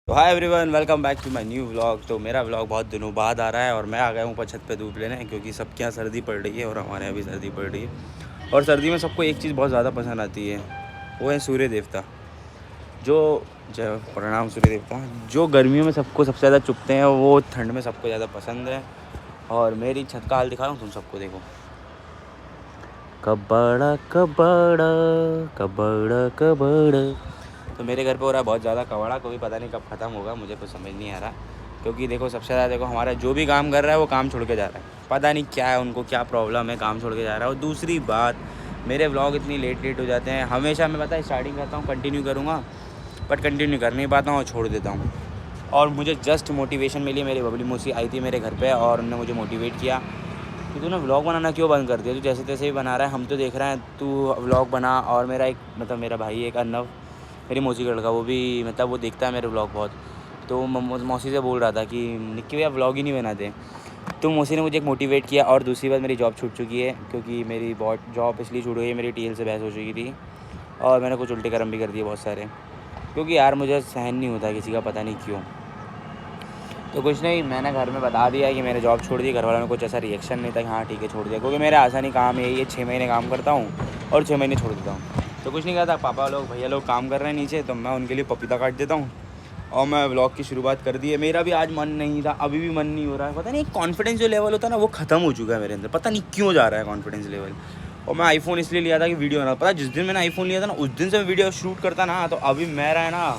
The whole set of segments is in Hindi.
तो hi everyone, welcome back to my new vlog. तो मेरा व्लॉग बहुत दिनों बाद आ रहा है और मैं आ गया हूँ ऊपर छत पे धूप लेने, क्योंकि सबके यहाँ सर्दी पड़ रही है और हमारे यहाँ भी सर्दी पड़ रही है। और सर्दी में सबको एक चीज़ बहुत ज़्यादा पसंद आती है, वो है सूर्य देवता। जो जय प्रणाम सूर्य देवता। जो गर्मियों में सबको सबसे ज़्यादा चुभते हैं वो ठंड में सबको ज़्यादा पसंद है। और मेरी छत का हाल दिखा रहा हूँ तुम सबको, देखो। कबड़ा कबड़ा कबड़ा कबड़ा। तो मेरे घर पे हो रहा है बहुत ज़्यादा कबाड़ा, कोई पता नहीं कब ख़त्म होगा, मुझे कुछ समझ नहीं आ रहा। क्योंकि देखो सबसे ज़्यादा देखो हमारा जो भी काम कर रहा है वो काम छोड़ के जा रहा है, पता नहीं क्या है उनको, क्या प्रॉब्लम है, काम छोड़ के जा रहा है। और दूसरी बात, मेरे व्लॉग इतनी लेट हो जाते हैं हमेशा। मैं पता है स्टार्टिंग करता हूँ, कंटिन्यू करूँगा, बट कंटिन्यू कर नहीं पाता हूँ और छोड़ देता हूँ। और मुझे जस्ट मोटिवेशन मिली, मेरी बबली मौसी आई थी मेरे घर पर और उन्होंने मुझे मोटिवेट किया कि तूने व्लॉग बनाना क्यों बंद कर दिया, तू जैसे तैसे ही बना रहा है, हम तो देख रहे हैं, तू व्लॉग बना। और मेरा एक मतलब मेरा भाई एक अर्नव, मेरी मौसी का लड़का, वो भी मतलब वो देखता है मेरे व्लॉग बहुत। तो मौसी से बोल रहा था कि निक्की भैया व्लॉग ही नहीं बनाते। तो मौसी ने मुझे एक मोटिवेट किया। और दूसरी बात, मेरी जॉब छूट चुकी है, क्योंकि मेरी बहुत जॉब इसलिए छूट गई है, मेरी टीएल से बहस हो चुकी थी और मैंने कुछ उल्टे कर्म भी कर दिए बहुत सारे। क्योंकि यार मुझे सहन नहीं होता किसी का, पता नहीं क्यों। तो कुछ नहीं, मैंने घर में बता दिया कि मैंने जॉब छोड़ दी। घर वालों ने कुछ ऐसा रिएक्शन नहीं था कि हाँ ठीक है छोड़ दिया, क्योंकि मेरा आसानी काम है ये 6 महीने काम करता हूँ और 6 महीने छोड़ देता हूँ। तो कुछ नहीं कहता, पापा लोग भैया लोग काम कर रहे हैं नीचे, तो मैं उनके लिए पपीता काट देता हूँ और मैं व्लॉग की शुरुआत कर दी है। मेरा भी आज मन नहीं था, अभी भी मन नहीं हो रहा है, पता नहीं कॉन्फिडेंस जो लेवल होता है ना वो ख़त्म हो चुका है मेरे अंदर, पता नहीं क्यों जा रहा है कॉन्फिडेंस लेवल। और मैं आईफोन इसलिए लिया था कि वीडियो बना, पता जिस दिन मैंने आईफोन लिया था ना उस दिन से मैं वीडियो शूट करता ना, तो अभी मेरा है ना,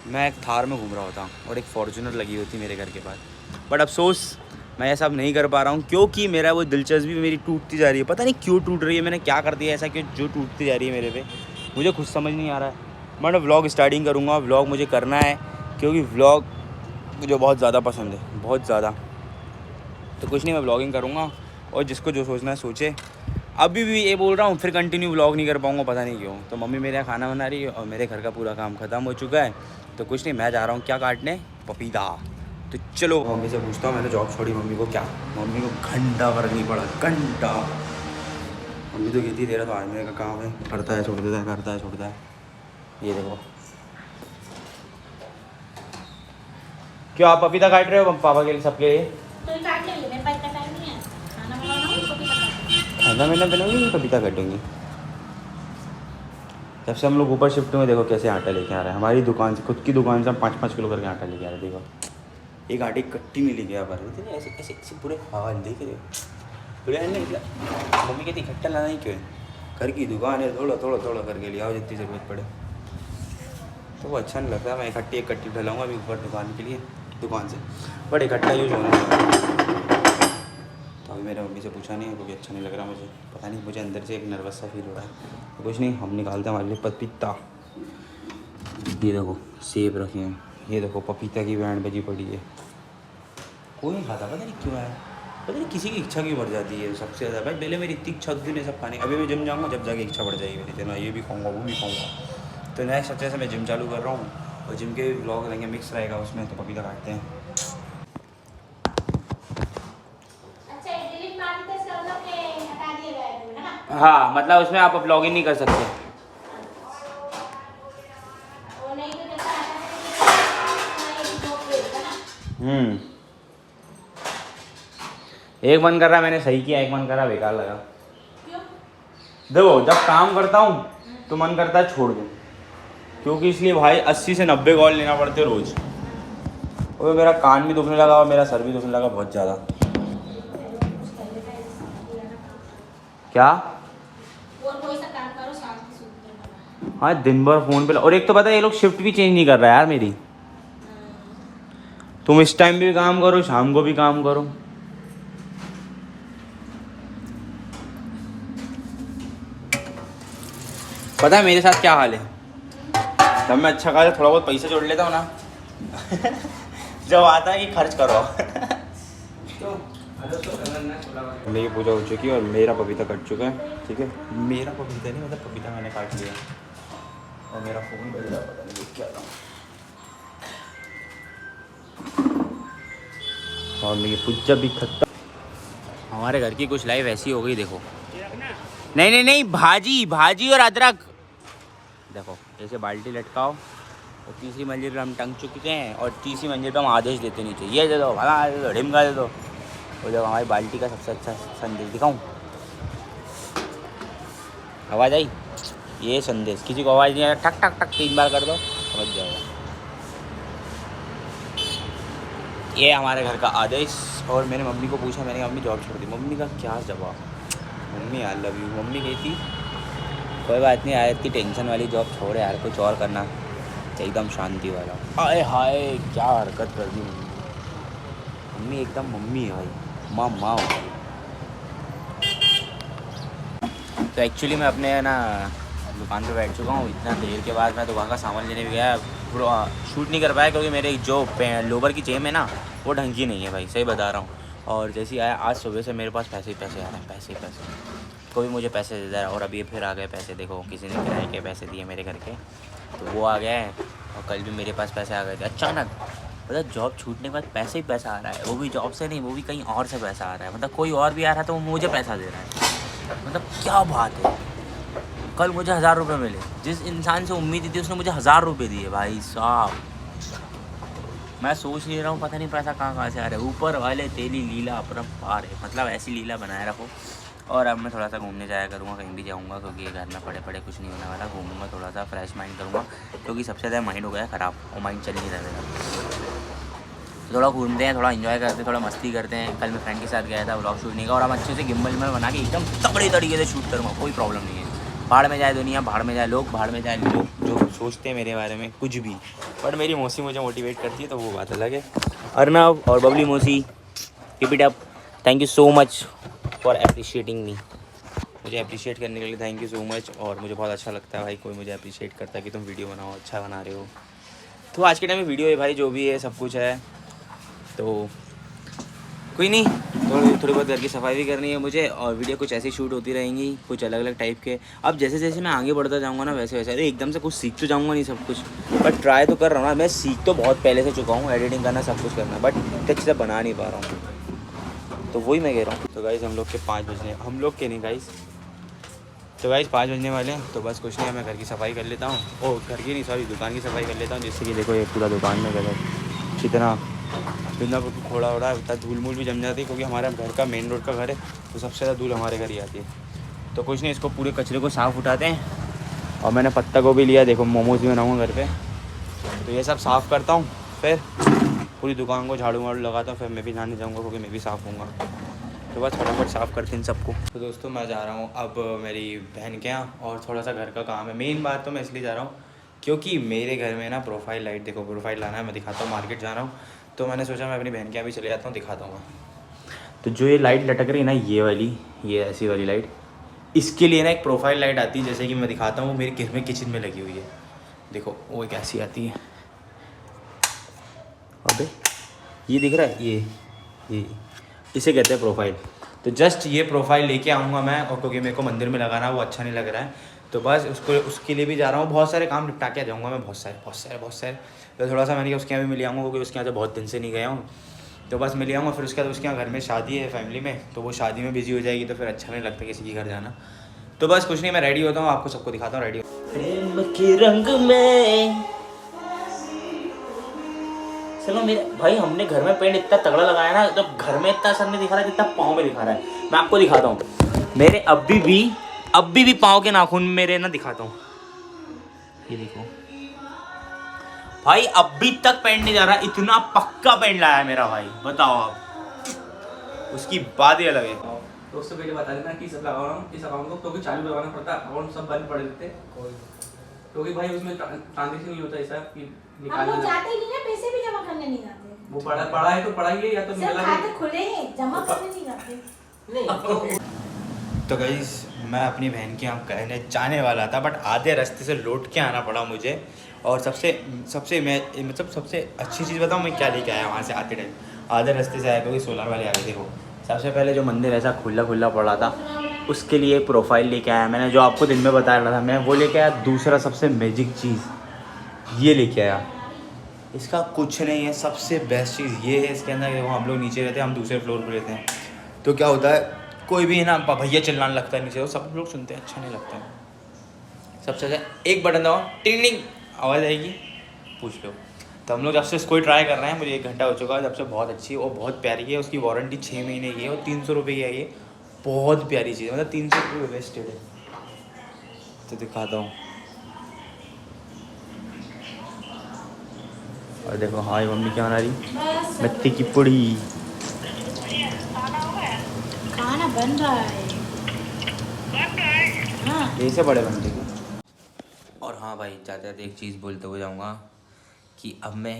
मैं एक थार में घूम रहा होता और एक फॉर्च्यूनर लगी होती मेरे घर के पास। बट अफसोस मैं ये सब नहीं कर पा रहा हूँ, क्योंकि मेरा वो दिलचस्पी मेरी टूटती जा रही है। पता नहीं क्यों टूट रही है, मैंने क्या कर दिया ऐसा कि जो टूटती जा रही है मेरे पे, मुझे खुद समझ नहीं आ रहा है। मैं व्लॉग स्टार्टिंग करूँगा, व्लॉग मुझे करना है, क्योंकि व्लॉग मुझे बहुत ज़्यादा पसंद है, बहुत ज़्यादा। तो कुछ नहीं, मैं व्लॉगिंग करूँगा और जिसको जो सोचना है सोचे। अभी भी ये बोल रहा हूँ, फिर कंटिन्यू व्लॉग नहीं कर पाऊँगा, पता नहीं क्यों। तो मम्मी मेरे यहाँ खाना बना रही है और मेरे घर का पूरा काम ख़त्म हो चुका है। तो कुछ नहीं, मैं जा रहा हूँ क्या काटने, पपीता। तो चलो मम्मी से पूछता हूँ, मैंने जॉब छोड़ी मम्मी को क्या, मम्मी को घंटा फर्क नहीं पड़ा, घंटा। मम्मी तो कहती तेरा तो आदमी का काम है, करता है छोड़ देता है, करता है छोड़ता है। ये देखो, क्यों आप पपीता काट रहे हो पापा के लिए, सबके लिए? खाना मैंने बनाऊंगी, पपीता काटूंगी। जब से हम लोग ऊपर शिफ्ट हुए, देखो कैसे आटा लेके आ रहा है हमारी दुकान से, खुद की दुकान से हम 5-5 किलो करके आटा लेके आ रहे हैं। देखो एक आटे की कट्टी में लेके आ पा रहे थे, ऐसे ऐसे ऐसे पूरे हाल देख रहे हो, पूरे नहीं निकला। मम्मी कहती इकट्ठा लाना ही क्यों है, घर की दुकान है, थोड़ा थोड़ा थोड़ा करके ले आओ जितनी ज़रूरत पड़े। तो वो अच्छा नहीं लगता, मैं इकट्ठी एक कट्टी ढलाऊँगा अभी ऊपर दुकान के लिए, दुकान से बट इकट्ठा यूज होना चाहिए। तो अभी मेरे मम्मी से पूछा नहीं है, क्योंकि अच्छा नहीं लग रहा मुझे, पता नहीं मुझे अंदर से एक नर्वस सा फील हो रहा है। तो कुछ नहीं, हम निकालते हैं हमारे लिए पपीता। ये देखो सेब रखे हैं, ये देखो पपीता की बैंड बजी पड़ी है, कोई नहीं खाता, पता नहीं क्यों है, पता नहीं किसी की इच्छा क्यों बढ़ जाती है सबसे ज़्यादा। भाई पहले मेरी इतनी इच्छा होती नहीं सब खाने, अभी मैं जिम जाऊँगा जब जाके इच्छा बढ़ जाएगी मेरी, मैं ये भी खाऊँगा वो भी खाऊँगा। तो नेक्स्ट हफ्ते से मैं जिम चालू कर रहा हूँ और जिम के ब्लॉग रहेंगे, मिक्स रहेगा उसमें। तो पपीता काटते हैं। हाँ मतलब उसमें आप लॉग इन नहीं कर सकते। एक मन कर रहा मैंने सही किया, एक मन कर रहा बेकार लगा। देखो जब काम करता हूँ तो मन करता है छोड़ दूँ, क्योंकि इसलिए भाई 80 से 90 कॉल लेना पड़ते रोज़। और मेरा कान भी दुखने लगा और मेरा सर भी दुखने लगा बहुत ज़्यादा। क्या? हाँ दिन भर फ़ोन पे, और एक तो पता है ये लोग शिफ्ट भी चेंज नहीं कर रहा है यार मेरी। तुम इस टाइम भी काम करो, शाम को भी काम करो। पता है मेरे साथ क्या हाल है, जब मैं अच्छा खासा थोड़ा बहुत पैसा जोड़ लेता हूँ ना जब आता है कि खर्च करो मेरी पूजा हो चुकी है और मेरा पपीता कट चुका है, ठीक है। मेरा पपीता नहीं, मतलब पपीता मैंने काट लिया और मेरा फ़ोन बज रहा, पता नहीं क्या था। और मेरी पूजा भी खत्म। हमारे घर की कुछ लाइफ ऐसी हो गई, देखो। नहीं नहीं नहीं, भाजी भाजी और अदरक। देखो ऐसे बाल्टी लटकाओ और तीसरी मंजिल पर हम टंग चुके हैं और तीसरी मंजिल पर हम आदेश देते नीचे, ये दे दो, भला दे दो, ढिमका दे दो। और जब हमारी बाल्टी का सबसे अच्छा संदेश दिखाऊं, आवाज़ आई, ये संदेश किसी को आवाज़ नहीं आया, ठक ठक ठक 3 बार कर दो, समझ जाएगा। ये हमारे घर का आदेश। और मैंने मम्मी को पूछा, मैंने मम्मी जॉब छोड़ दी, मम्मी का क्या जवाब, mummy I love you. Mummy गई थी कोई बात नहीं यार, इतनी टेंशन वाली जॉब छोड़ यार, कुछ और करना एकदम शांति वाला। अरे हाय क्या हरकत कर दी मम्मी, मम्मी एकदम मम्मी है भाई, माँ माँ हो गई। तो एक्चुअली मैं अपने ना दुकान पे बैठ चुका हूँ, इतना देर के बाद मैं दुकान का सामान लेने भी गया, शूट नहीं कर पाया क्योंकि मेरे जो लोवर की चेन है ना वो ढंग की नहीं है भाई, सही बता रहा हूँ। और जैसे ही आया आज सुबह से मेरे पास पैसे ही पैसे आ रहे हैं, पैसे ही पैसे, कोई मुझे पैसे दे रहा है। और अभी फिर आ गए पैसे, देखो किसी ने किराए के पैसे दिए मेरे घर के, तो वो आ गए हैं। और कल भी मेरे पास पैसे आ गए थे अचानक, मतलब जॉब छूटने के बाद पैसे ही पैसा आ रहा है, वो भी जॉब से नहीं, वो भी कहीं और से पैसा आ रहा है, मतलब कोई और भी आ रहा है तो वो मुझे पैसा दे रहा है, मतलब क्या बात है। कल मुझे 1000 रुपये मिले, जिस इंसान से उम्मीद थी उसने मुझे 1000 रुपये दिए भाई साहब। मैं सोच नहीं रहा हूँ पता नहीं पैसा कहाँ से आ रहा है, ऊपर वाले तेली लीला अपरंपार है, मतलब ऐसी लीला बनाए रखो। और अब मैं थोड़ा सा घूमने जाया करूँगा, कहीं भी जाऊँगा क्योंकि घर में पड़े पड़े कुछ नहीं होने वाला, घूमूंगा थोड़ा सा, फ्रेश माइंड करूँगा क्योंकि सबसे ज़्यादा माइंड हो गया ख़राब, और माइंड चल नहीं रहा मेरा। थोड़ा घूमते हैं, थोड़ा इन्जॉय करते हैं, थोड़ा मस्ती करते हैं। कल मैं फ्रेंड के साथ गया था व्लॉग शूटिंग का, और हम अच्छे से गिम्बल में बना के एकदम तगड़े तरीके से शूट करूँगा, कोई प्रॉब्लम नहीं है। भाड़ में जाए दुनिया, भाड़ में जाए लोग, भाड़ में जाए लोग जो सोचते हैं मेरे बारे में कुछ भी, बट मेरी मौसी मुझे मोटिवेट करती है तो वो बात अलग है। अर्नव और बबली मौसी, keep it up, thank you so much for appreciating मी, मुझे अप्रिशिएट करने के लिए थैंक यू सो मच। और मुझे बहुत अच्छा लगता है भाई कोई मुझे अप्रिशिएट करता है कि तुम वीडियो बनाओ, अच्छा बना रहे हो। तो आज के टाइम में वीडियो है भाई, जो भी है सब कुछ है, तो कोई नहीं, थोड़ी बहुत घर की सफाई भी करनी है मुझे, और वीडियो कुछ ऐसी शूट होती रहेंगी, कुछ अलग अलग टाइप के। अब जैसे जैसे मैं आगे बढ़ता जाऊँगा ना वैसे वैसे, अरे एकदम से कुछ सीख तो जाऊँगा नहीं सब कुछ, बट ट्राई तो कर रहा हूँ ना। मैं सीख तो बहुत पहले से चुका हूँ, एडिटिंग करना सब कुछ करना, बट अच्छे से बना नहीं पा रहा हूँ, तो वही मैं कह रहा हूँ। तो गाइस हम लोग के 5 बजने, हम लोग के नहीं गाइस, तो गाइस 5 बजने वाले हैं। तो बस कुछ नहीं, मैं घर की सफाई कर लेता हूँ, ओ घर की नहीं सॉरी दुकान की सफाई कर लेता हूँ, जिससे कि देखो ये पूरा दुकान में गलत कितना थोड़ा हो रहा है, उतना धूल मूल भी जम जाती है क्योंकि हमारा घर का मेन रोड का घर है, तो सबसे ज़्यादा धूल हमारे घर ही आती है। तो कुछ नहीं, इसको पूरे कचरे को साफ़ उठाते हैं। और मैंने पत्ता गोभी लिया, देखो मोमोज भी बनाऊँगा घर पे, तो ये सब साफ़ करता हूँ, फिर पूरी दुकान को झाड़ू वाड़ू लगाता हूँ, फिर मैं भी नहाने जाऊँगा क्योंकि मैं भी साफ़ हूँगा। तो बस फटाफट साफ़ करते हैं सबको। तो दोस्तों मैं जा रहा हूँ अब मेरी बहन के यहाँ, और थोड़ा सा घर का काम है। मेन बात तो मैं इसलिए जा रहा हूँ क्योंकि मेरे घर में ना प्रोफाइल लाइट, देखो प्रोफाइल लाना है, मैं दिखाता हूँ, मार्केट जा रहा हूँ, तो मैंने सोचा मैं अपनी बहन के यहाँ भी चले जाता हूँ, दिखाता हूँ। तो जो ये लाइट लटक रही है ना, ये वाली, ये ऐसी वाली लाइट, इसके लिए ना एक प्रोफाइल लाइट आती है, जैसे कि मैं दिखाता हूँ, मेरे घर में किचन में लगी हुई है, देखो वो एक ऐसी आती है। अबे ये दिख रहा है, ये इसे कहते हैं प्रोफाइल। तो जस्ट ये प्रोफाइल लेके आऊँगा मैं, और क्योंकि मेरे को मंदिर में लगाना वो अच्छा नहीं लग रहा है, तो बस उसके लिए भी जा रहा हूँ। बहुत सारे काम निपटा के जाऊँगा मैं, बहुत सारे। तो थोड़ा सा मैंने उसके यहाँ भी मिल आऊँगा क्योंकि उसके यहाँ से बहुत दिन से नहीं गया हूँ, तो बस मिल आऊँगा। फिर उसके बाद उसके यहाँ घर में शादी है फैमिली में, तो वो शादी में बिजी हो जाएगी, तो फिर अच्छा नहीं लगता किसी के घर जाना। तो बस कुछ नहीं, मैं रेडी होता हूँ, आपको सबको दिखाता हूँ रेडी। प्रेम के रंग में चलो मेरे भाई, हमने घर में पेंट इतना तगड़ा लगाया ना, तो घर में इतना असर नहीं दिखा रहा जितना पाँव में दिखा रहा है। मैं आपको दिखाता हूँ, मेरे अभी भी पाँव के नाखून मेरे ना दिखाता हूँ, ये देखो भाई, अभी तक पेंट नहीं जा रहा, इतना पक्का पेंट लाया है मेरा भाई, बताओ आप, उसकी बात ही अलग है। तो उससे पहले बता देना कि सब लगा रहा हूँ इस अकाउंट को, क्योंकि चालू लगाना पड़ता है, अकाउंट सब बंद पड़ देते क्योंकि भाई उसमें ट्रांजेक्शन नहीं होता ऐसा कि हम लोग जाते ही नहीं ना, पैसे भी जमा करने नहीं जाते। वो पड़ा है तो पड़ा ही है, या तो सिर्फ खाते खुले हैं, जमा करने नहीं जाते। नहीं तो गाइस मैं अपनी बहन के यहाँ कहने जाने वाला था, बट आधे रास्ते से लौट के आना पड़ा मुझे। और सबसे अच्छी चीज़ बताऊँ मैं क्या लेके आया वहाँ से आते टाइम, आधे रास्ते से आया क्योंकि सोलर वाले आ गए। देखो सबसे पहले जो मंदिर ऐसा खुला पड़ा था, उसके लिए प्रोफाइल लेके आया मैंने, जो आपको दिन में बता रहा था मैं, वो लेके आया। दूसरा सबसे मैजिक चीज़ ये लेके आया, इसका कुछ नहीं है, सबसे बेस्ट चीज़ ये है इसके अंदर। देखो हम लोग नीचे रहते हैं, हम दूसरे फ्लोर पर रहते हैं, तो क्या होता है, कोई भी है ना भैया चिल्लाने लगता है नीचे, तो सब लोग सुनते हैं, अच्छा नहीं लगता है। सबसे अच्छा एक बटन दबाओ, टिंग टिंग आवाज़ आएगी, पूछ लो। तो हम लोग जब से इसको ही ट्राई कर रहे हैं, मुझे 1 घंटा हो चुका है, जब से बहुत अच्छी है और बहुत प्यारी है। उसकी वारंटी 6 महीने की है और 300 रुपये की है ये। बहुत प्यारी चीज़ है, मतलब 300 रुपये वेस्टेड है। तो दिखाता हूँ। और देखो हाँ मम्मी क्या बना रही, बस मत्ती की पुड़ी। खाना बन रहा है। हाँ ऐसे बड़े बनते को। और हाँ भाई, जाते जाते एक चीज़ बोलते हुए जाऊँगा कि अब मैं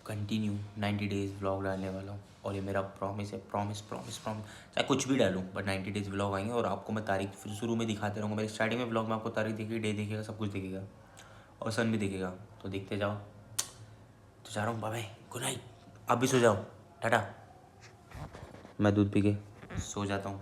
कंटिन्यू 90 डेज़ व्लॉग डालने वाला हूँ। और ये मेरा प्रॉमिस है, प्रॉमिस चाहे कुछ भी डालूँ बट 90 डेज़ व्लॉग आएंगे। और आपको मैं तारीख फिर शुरू में दिखाते रहूँगा। मेरे स्टार्टिंग में व्लॉग में आपको तारीख दिखेगी, डे दिखेगा, सब कुछ दिखेगा और सन भी दिखेगा। तो देखते जाओ। तो जा रहा हूँ, बाय, गुड नाइट। आप भी सो जाओ, टाटा। मैं दूध पी के सो जाता हूँ।